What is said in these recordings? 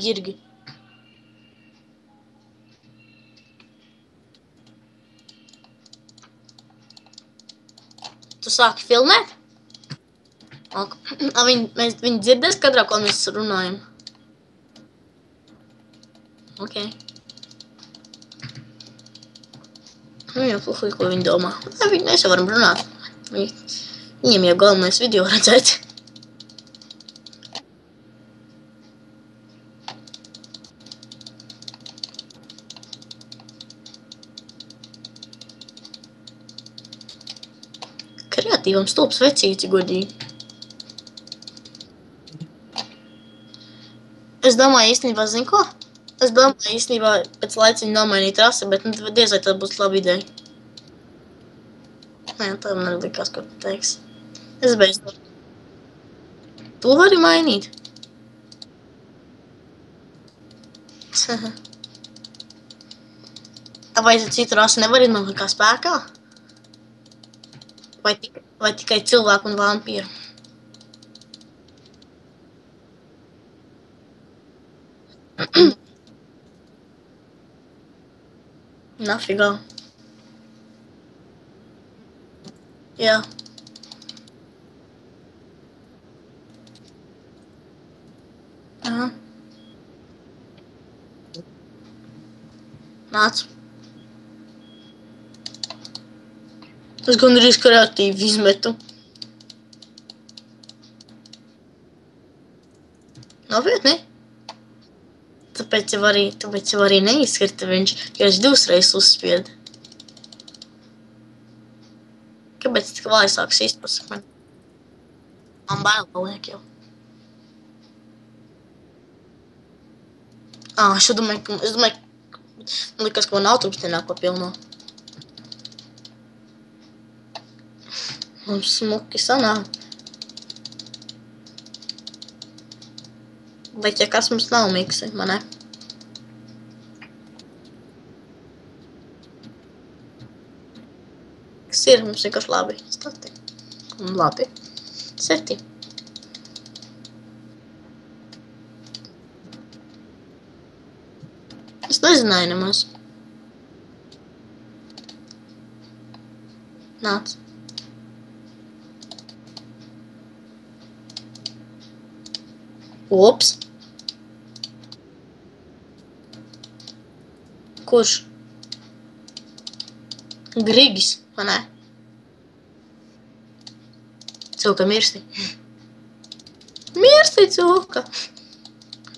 ģirgi. Tu sāki filmēt? Viņi dzirdēs kadrā, ko mēs runājam? Ok. Jā, puhuj, ko viņi domā. Mēs jau varam runāt. Viņiem jau galvenais video redzēt. Kreatīvam stulps vecīti, godīgi. Es domāju īstenībā, zini ko? Es domāju īstenībā pēc laiciņa nomainīt rasi, bet diez vai tā būs laba ideja. Nē, tā man likās, ko tu teiksi. Es beidz to. Tu vari mainīt. Vai citu rasi nevar izmantot kā spēkā? Vai tikai cilvēku un vampīru? Nafigā. Jā. Aha. Nāc. Es gandrīz kreatīvi izmetu. Nopietni? Tāpēc jau arī neizskrita viņš, jo es 2 reizes uzspiedu. Kāpēc tik vājsāks izpasaka man? Man bail paliek jau. Es domāju, man likas, ka man autobus nenāk pa pilno. Mums smuki sanāk. Bet ja kas mums nav miksi, man ne? Kas ir? Mums vienkārši labi stati. Un labi seti. Es nezināju nemaz. Nāc. Ups. Kurš? Grigis, vai ne? Cūka mirsti. Mirsti cūka.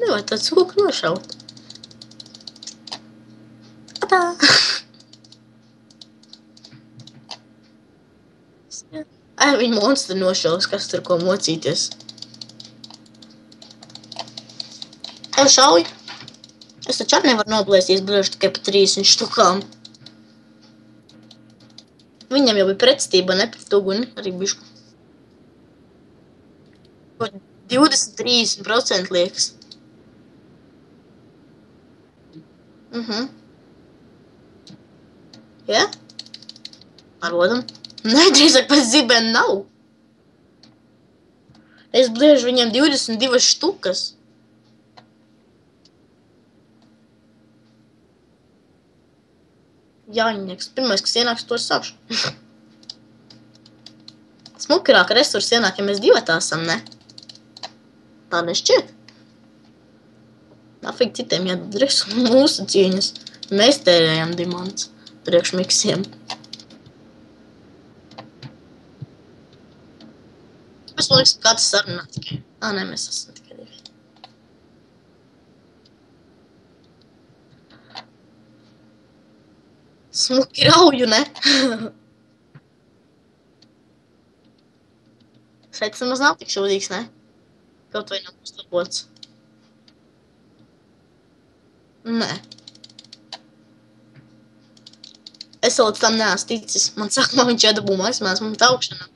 Nevar tā cūka nošaut. Atā. Viņa monstri nošaus, kas tur ko mocīties. Tev šauj? Es taču arī nevaru noblēsties brīži tikai pa 30 štukām. Viņam jau bija pretstība, ne pret uguni, arī bišku. 20-30% liekas. Ja? Parodam. Nē, drīzāk pēc zibēna nav. Es bliežu viņam 22 štukas. Jāņinieks. Pirmais, kas ienāks, to es sākšu. Smukirāk resursi ienāk, ja mēs divatā esam, ne? Tā nešķiet. Nafīgi citiem jādod resursi mūsu cieņas. Mēs tērējam dimants priekš miksiem. Es man liekas, kāds sarunā tikai. Nē, mēs esam tikai 2. Smuki rauju, ne? Šeit nemaz nav tik šūdīgs, ne? Kaut vai nav uzlabots. Nē. Es vēl līdz tam neesmu ticis. Man sākumā viņš iedabū maksimās, man tā augšanā.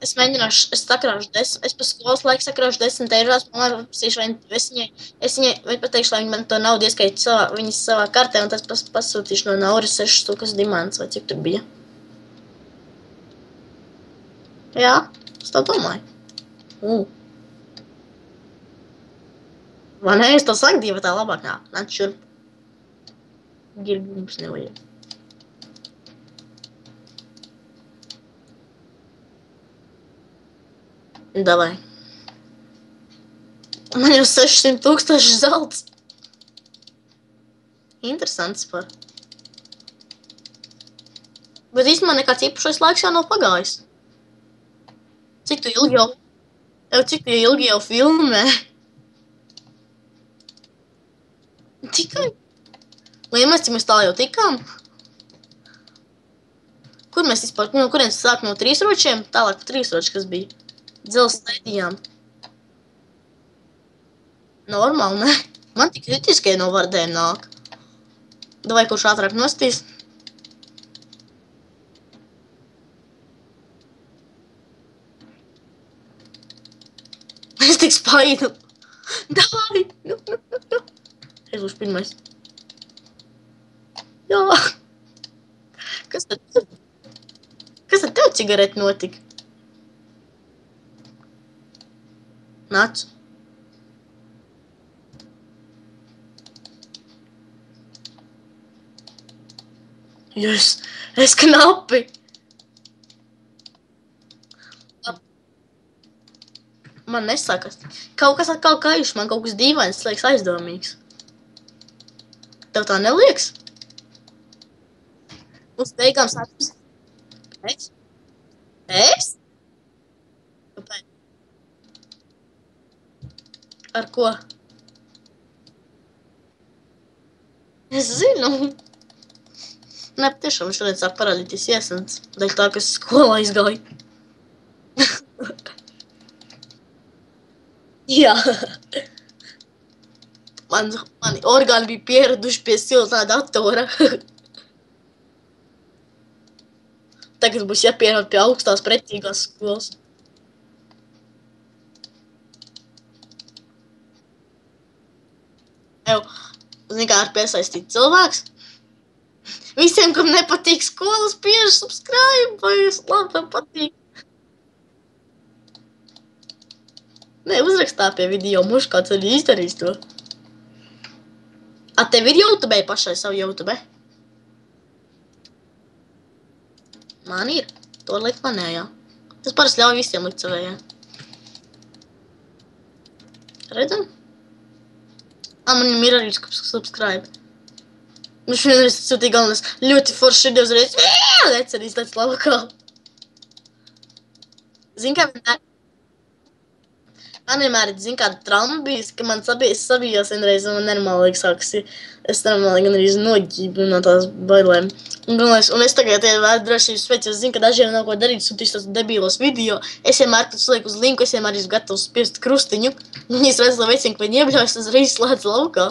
Es mēģināšu, es pa skolas laiku sakrāšu 10 eirās, pārsīšu, es viņai pateikšu, lai viņi man to naudu ieskait viņas savā kartē, un tas pasūtīšu no Nauras 6 štukas dimants, vai cik tur bija. Jā, es tā domāju. Vai ne? Es to saku, divi tā labāk nāk. Nāc šurp. Girbi mums nevajag. Davai. Man jau 600,000 zelts. Interesants par. Bet īstenībā nekāds īpašais laiks jau nav pagājis. Cik tu ilgi jau filmē? Tikai? Vai mēs cik mēs tā jau tikām? Kur mēs vispār, no kurienes sāk no 3 ročiem? Tālāk 3 roči, kas bija. Dzels stēdījām. Normāli, ne? Man tik kritiskie no vardēm nāk. Davai, kurš ātrāk nostīs? Es tik spaidu. Davai! Es būšu pirmais. Jā. Kas tad tev cigareti notika? Nāc. Jūs, es knapi. Man nesakas. Kaut kas atkal kaiš, man kaut kas dīvains, liekas aizdomīgs. Tev tā nelieks? Uz beigām sākas. Pēc? Pēc? Kāpēc? Ar ko? Es zinu. Nē, patiešām šodien sāk parādīties iesants, daļ tā, kas skolā izgāja. Jā. Mani orgāni bija pieraduši pie siltā datora. Tagad būs jāpierod pie augstās pretīgās skolas. Zini, kā ar piesaistīt cilvēks? Visiem, kam nepatīk skolas, spiež subscribe, vai labi, tam patīk. Nē, uzrakstā pie video, muš kāds arī izdarīs to. A tev ir YouTube pašai savu YouTube? Man ir. To likt manējā. Tas parasti ļauj visiem likt savējā. Redzam? Manim ir arī subscribe. Viņš vienreiz sūtīja galvenais ļoti foršs video uzreiz. Necerīs tāds labākā. Zini, kā vienmēr? Man vienmēr ir, zini, kāda trauma bijis, ka man sabijās vienreiz, un man normāli sākas, es normāli gan arī noģību no tās bailēm. Un es tagad vienmēr drošības pēc, jo zinu, ka dažiem nav ko darīt, sūtīs tos debīlos video. Es vienmēr, kad slieku uz linku, es vienmēr esmu gatavs spiest krustiņu. Viņas redz, lai veicinu, ka viņi iebļaujas, tas reiz slēdz laukā.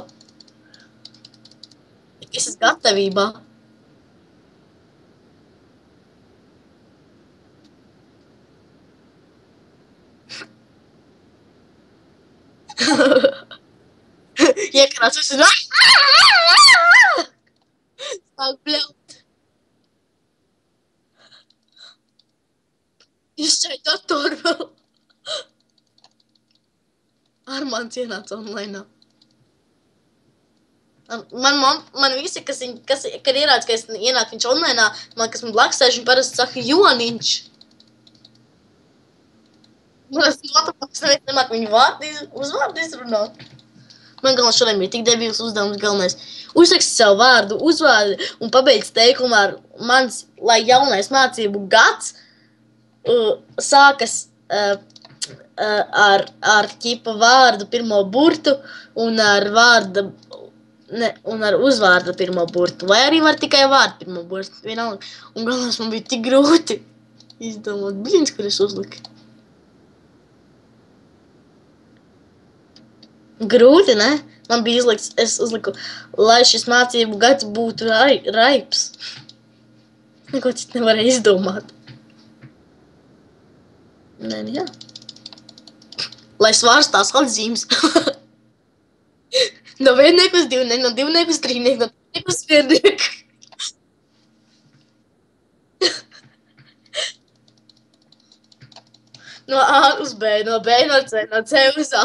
Es esmu gatavībā. Iekrāts visu. Sāk bļaut. Izšķai datoru vēl. Armāns ienāca online. Man visi, kad ierāds, ka es ienāk viņš online, kas man blakus sēž, viņi parasti saka Joniņš. Man es notamāks, neviens nemāk viņu uzvārdu izrunāt. Man galvenais šodien bija tik debīls uzdevums galvenais. Uzrakst savu vārdu, uzvārdu un pabeidz teikumu ar mans, lai jaunais mācību gads sākas ar ķipa vārdu pirmo burtu un ar uzvārdu pirmo burtu. Vai arī var tikai vārdu pirmo burtu. Vienalga. Un galvenais man bija tik grūti izdomāt. Bļins, kur es uzliku. Grūti, ne? Man bija izlikts, es uzliku, lai šis mācību gads būtu raips. Neko citu nevarēja izdomāt. Nē, jā. Lai svārstās atzīmes. No viennieku uz divnieku, no divnieku uz trīnieku, no trīnieku uz viennieku. No A uz B, no B no C, no C uz A.